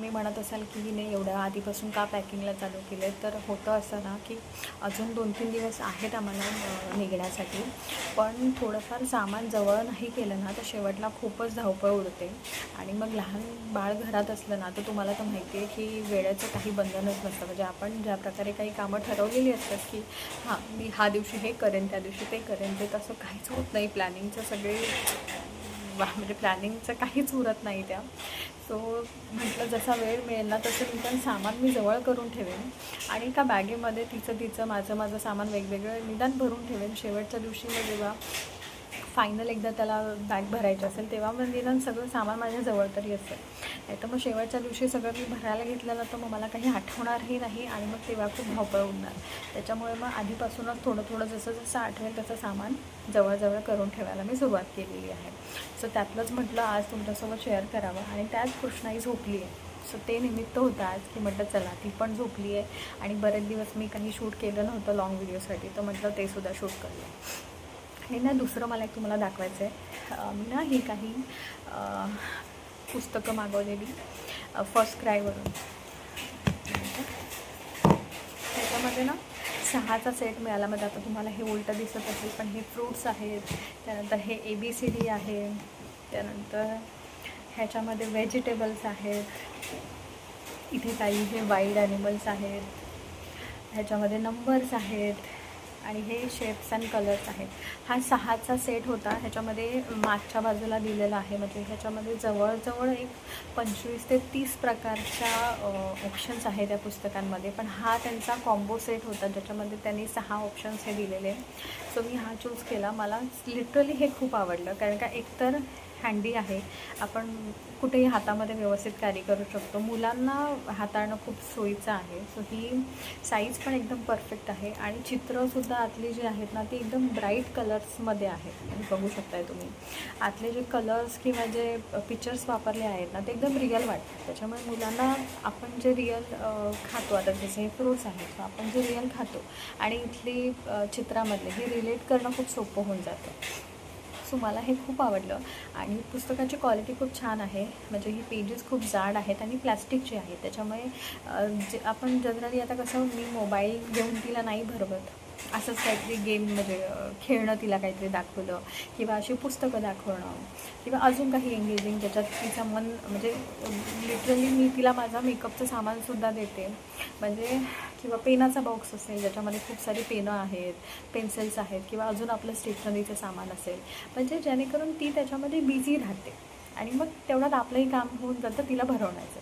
मी म्हणत असाल की हिने एवढ्या आधीपासून का पॅकिंगला चालू केलं आहे, तर होतं असं ना की अजून 2-3 दिवस आहेत आम्हाला निघण्यासाठी, पण थोडंफार सामान जवळ नाही केलं ना तर शेवटला खूपच धावपळ उडते. आणि मग लहान बाळ घरात असलं ना तर तुम्हाला तर माहिती आहे की वेळेचं काही बंधनच नसतं. म्हणजे आपण ज्या प्रकारे काही कामं ठरवलेली असतात की हां मी ह्या दिवशी हे करेन, त्या दिवशी ते करेन, ते तसं काहीच होत नाही. प्लॅनिंगचं सगळे म्हणजे प्लॅनिंगचं काहीच उरत नाही त्या. सो म्हटलं जसा वेळ मिळेल ना तसं निदान सामान मी जवळ करून ठेवेन आणि एका बॅगेमध्ये तिचं माझं सामान वेगवेगळं निदान भरून ठेवेन. शेवटच्या दिवशी मग जेव्हा फायनल एकदा त्याला बॅग भरायची असेल तेव्हा मग निदान सगळं सामान माझ्याजवळ तरी असेल. नाही तर मग शेवटच्या दिवशी सगळं मी भरायला घेतलेलं तर मग मला काही आठवणारही नाही आणि मग तेव्हा खूप धावपळ होणार. त्याच्यामुळे मग आधीपासूनच थोडं जसं आठवेल तसं सामान जवळ करून ठेवायला मी सुरुवात केलेली आहे. सो त्यातलंच म्हटलं आज तुमच्यासोबत शेअर करावं. आणि त्यात कृष्णाई झोपली आहे. सो ते निमित्त होतं आज की म्हटलं चला ती पण झोपली आहे आणि बरेच दिवस मी काही शूट केलं नव्हतं लाँग व्हिडिओसाठी, तर म्हटलं ते सुद्धा शूट करूया. हे ना दुसरं मला एक तुम्हाला दाखवायचं आहे. मी ना ही काही पुस्तकं मागवलेली फर्स्ट क्रायवरून. त्याच्यामध्ये ना 6चा सेट मिळाला. म्हणजे आता तुम्हाला हे उलटं दिसत असेल पण हे फ्रूट्स आहेत, त्यानंतर हे ABCD आहे, त्यानंतर ह्याच्यामध्ये व्हेजिटेबल्स आहेत, इथे काही हे वाईल्ड ॲनिमल्स आहेत, ह्याच्यामध्ये नंबर्स आहेत आणि हे शेप्स अँड कलर्स आहेत. हा 6चा सेट होता. ह्याच्यामध्ये मागच्या बाजूला दिलेला आहे. म्हणजे ह्याच्यामध्ये जवळजवळ एक 25 ते 30 प्रकारच्या ऑप्शन्स आहेत त्या पुस्तकांमध्ये, पण हा त्यांचा कॉम्बो सेट होता ज्याच्यामध्ये त्यांनी 6 ऑप्शन्स हे दिलेले. सो मी हा चूज केला. मला लिटरली हे खूप आवडलं कारण का एकतर हँडी आहे, आपण कुठेही हातामध्ये व्यवस्थित कॅरी करू शकतो. मुलांना हाताळणं खूप सोयीचं आहे. सो ही साईज पण एकदम परफेक्ट आहे आणि चित्रंसुद्धा आतली जी आहेत ना ती एकदम ब्राईट कलर्समध्ये आहेत. बघू शकताय तुम्ही आतले जे कलर्स किंवा जे पिक्चर्स वापरले आहेत ना ते एकदम रिअल वाटतात. त्याच्यामुळे मुलांना आपण जे रिअल खातो, आता जसे हे फ्रूट्स आहेत तर आपण जे रिअल खातो आणि इथली चित्रामधले हे रिलेट करणं खूप सोपं होऊन जातं. सो मला हे खूप आवडलं आणि पुस्तकाची क्वालिटी खूप छान आहे. म्हणजे ही पेजेस खूप जाड आहेत आणि प्लॅस्टिकची आहेत. त्याच्यामुळे जे आपण जनरली आता कसं मी मोबाईल घेऊन तिला नाही भरवत, असंच काहीतरी गेम म्हणजे खेळणं तिला काहीतरी दाखवलं किंवा अशी पुस्तकं दाखवणं किंवा अजून काही एंगेजिंग ज्याच्यात तिचं मन म्हणजे लिटरली मी तिला माझा मेकअपचं सामानसुद्धा देते. म्हणजे किंवा पेनाचा बॉक्स असेल ज्याच्यामध्ये खूप सारी पेनं आहेत, पेन्सिल्स आहेत किंवा अजून आपलं स्टेशनरीचं सामान असेल, म्हणजे जेणेकरून ती त्याच्यामध्ये बिझी राहते आणि मग तेवढ्यात आपलंही काम होऊन जातं तिला भरवण्याचं.